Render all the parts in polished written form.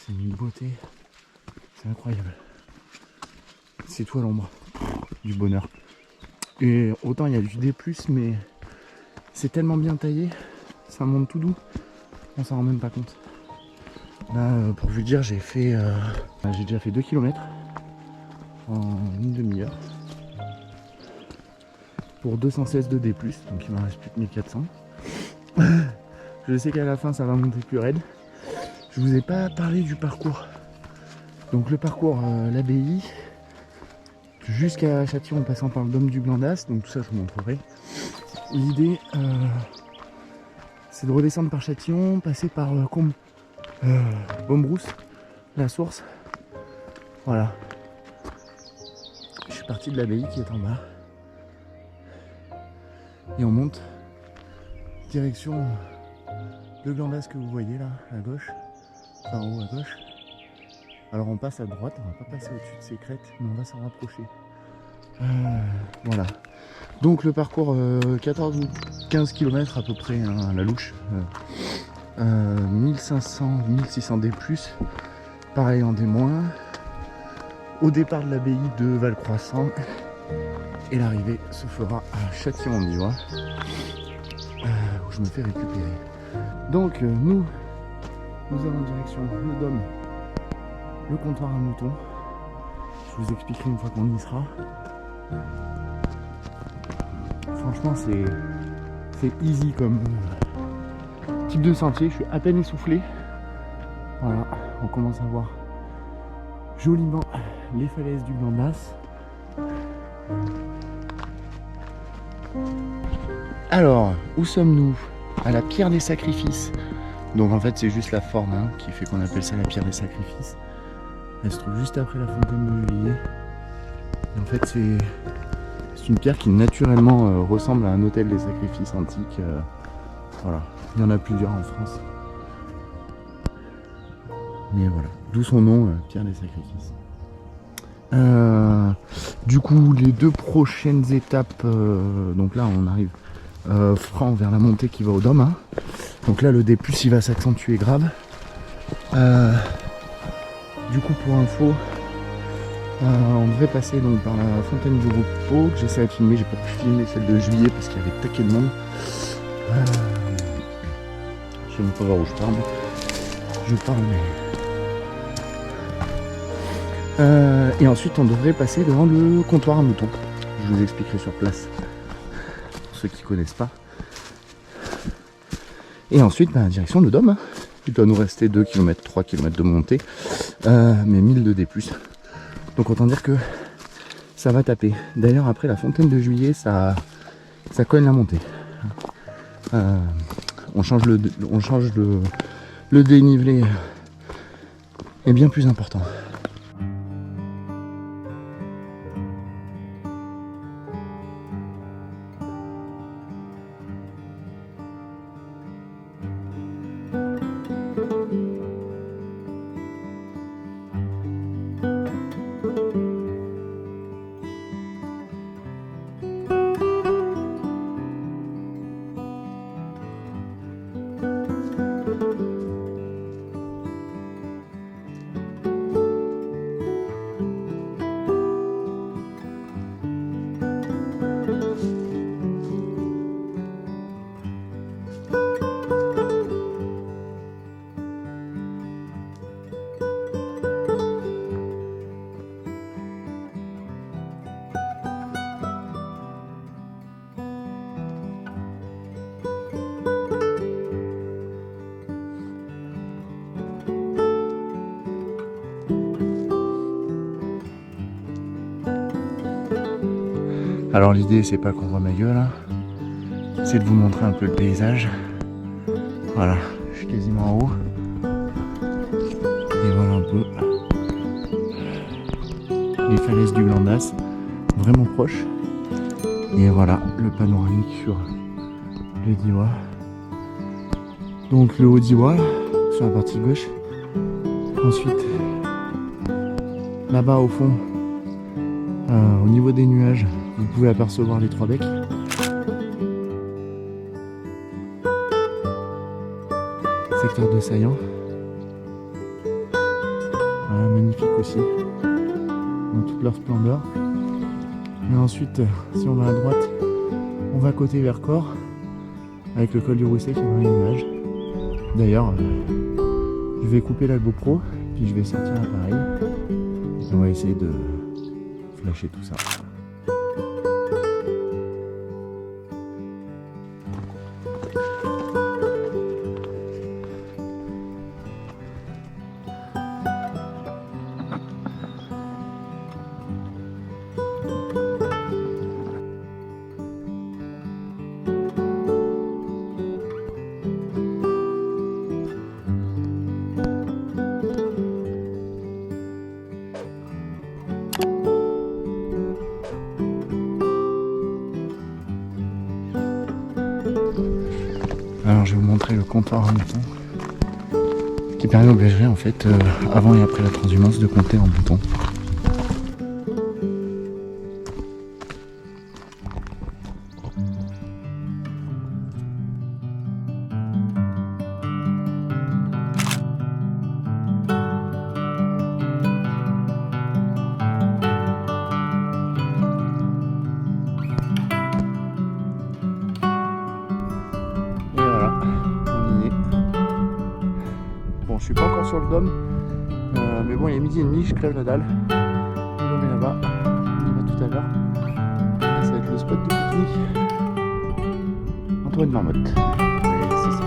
C'est une beauté, c'est incroyable. C'est tout à l'ombre, du bonheur. Et autant il y a du D+, mais c'est tellement bien taillé, ça monte tout doux, on s'en rend même pas compte. Là, pour vous dire, j'ai déjà fait 2 km en une demi-heure pour 216 de D+, donc il m'en reste plus que 1400. Je sais qu'à la fin ça va monter plus raide. Je vous ai pas parlé du parcours. Donc le parcours, l'abbaye, jusqu'à Châtillon en passant par le dôme du Glandas, donc tout ça je vous montrerai. L'idée c'est de redescendre par Châtillon, passer par Bombrousse, la source. Voilà. Je suis parti de l'abbaye qui est en bas. Et on monte direction le Glandas que vous voyez là, à gauche. Enfin en haut à gauche. Alors on passe à droite, on va pas passer au-dessus de ces crêtes, mais on va s'en rapprocher. Voilà. Donc le parcours 14 ou 15 km à peu près hein, à la louche. 1500-1600 D+, pareil en D-. Au départ de l'abbaye de Valcroissant. Et l'arrivée se fera à Châtillon-en-Diois, où je me fais récupérer. Donc nous allons en direction le dôme, le comptoir à moutons. Je vous expliquerai une fois qu'on y sera. Franchement c'est easy comme type de sentier, je suis à peine essoufflé. Voilà, on commence à voir joliment les falaises du Glandas. Alors, où sommes-nous? À la pierre des sacrifices. Donc en fait c'est juste la forme hein, qui fait qu'on appelle ça la pierre des sacrifices. Elle se trouve juste après la fontaine de Juillet. Et en fait c'est une pierre qui naturellement ressemble à un autel des sacrifices antiques. Voilà, il y en a plusieurs en France. Mais voilà, d'où son nom, pierre des sacrifices. Du coup les deux prochaines étapes, donc là on arrive franc vers la montée qui va au dôme hein. Donc là le D+, il va s'accentuer grave. Du coup pour info, on devrait passer donc par la fontaine du repos que j'essaie de filmer, j'ai pas pu filmer celle de Juillet parce qu'il y avait taquet de monde. Je sais même pas voir où je parle. Et ensuite on devrait passer devant le comptoir à moutons. Je vous expliquerai sur place pour ceux qui connaissent pas. Et ensuite direction le dôme. Il doit nous rester 2 km, 3 km de montée, mais 1000 de D+. Donc autant dire que ça va taper. D'ailleurs après la fontaine de Juillet ça cogne la montée. On change le dénivelé est bien plus important. Alors l'idée c'est pas qu'on voit ma gueule hein. C'est de vous montrer un peu le paysage. Voilà, je suis quasiment en haut. Et voilà un peu les falaises du Glandas, vraiment proches. Et voilà le panoramique sur le Diois. Donc le haut Diois sur la partie gauche. Ensuite là-bas au fond, au niveau des nuages, vous pouvez apercevoir les Trois Becs. Secteur de Saillant. magnifiques aussi, dans toute leur splendeur. Et ensuite, si on va à droite, on va côté Vercors, avec le col du Rousset qui est dans les nuages. D'ailleurs, je vais couper la GoPro, puis je vais sortir l'appareil, et on va essayer de flasher tout ça. Alors je vais vous montrer le comptoir à moutons qui permet aux bergers en fait avant et après la transhumance de compter en moutons. Bon, je suis pas encore sur le dôme, mais bon, il est 12h30, je crève la dalle. Le dôme est là-bas, on y va tout à l'heure. Là, ça va être le spot de pique-nique. Entouré de marmottes. Et c'est ça.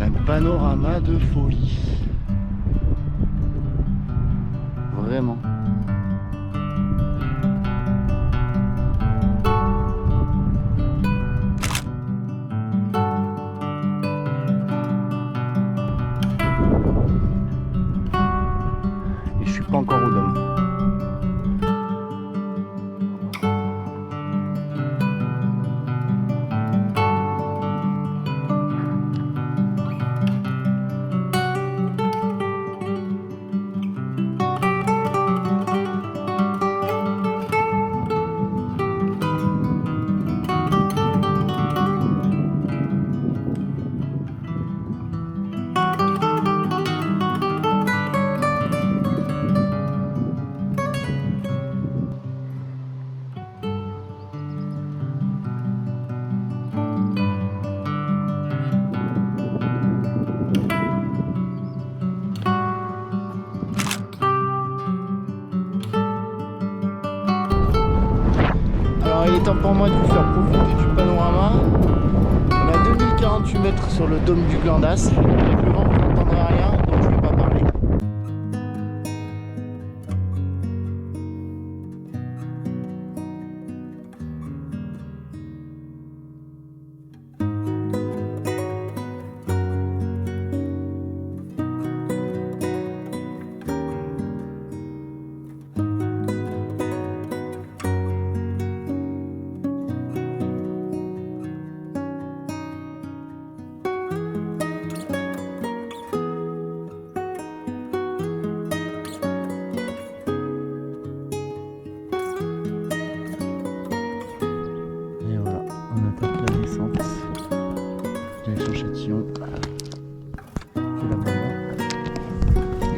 Un panorama de folie. Vraiment. Je suis pas encore au dôme. Alors il est temps pour moi de vous faire profiter du panorama. On a 2048 mètres sur le dôme du Glandas. Avec le vent, vous n'entendrez rien, donc je ne vais pas parler.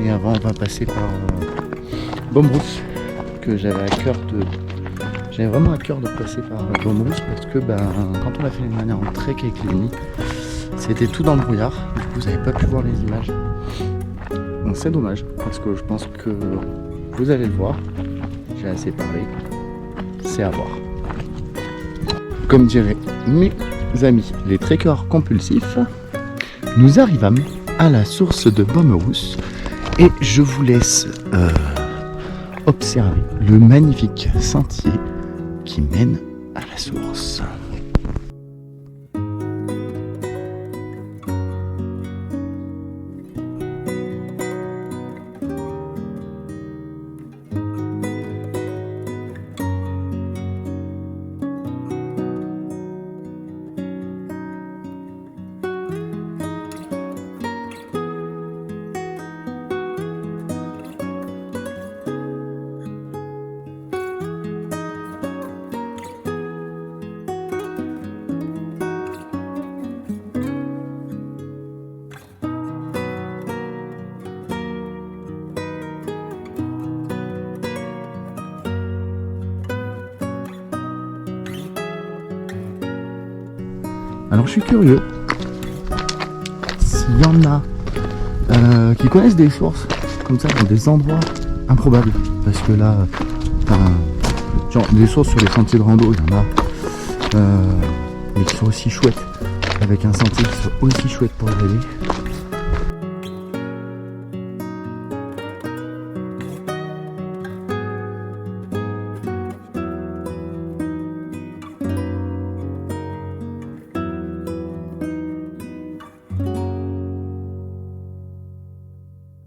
Et avant on va passer par Baumbrous, que j'avais vraiment à cœur de passer par Baumbrous parce que quand on l'a fait l'année dernière en trek avec les amis, c'était tout dans le brouillard, du coup vous n'avez pas pu voir les images. Donc c'est dommage parce que je pense que vous allez le voir, j'ai assez parlé, c'est à voir. Comme diraient mes amis les trekkers compulsifs, nous arrivâmes à la source de Baumbrous et je vous laisse observer le magnifique sentier qui mène à la source. Alors je suis curieux s'il y en a qui connaissent des sources comme ça dans des endroits improbables. Parce que là, genre des sources sur les sentiers de rando, il y en a, mais qui sont aussi chouettes, avec un sentier qui soit aussi chouette pour y aller.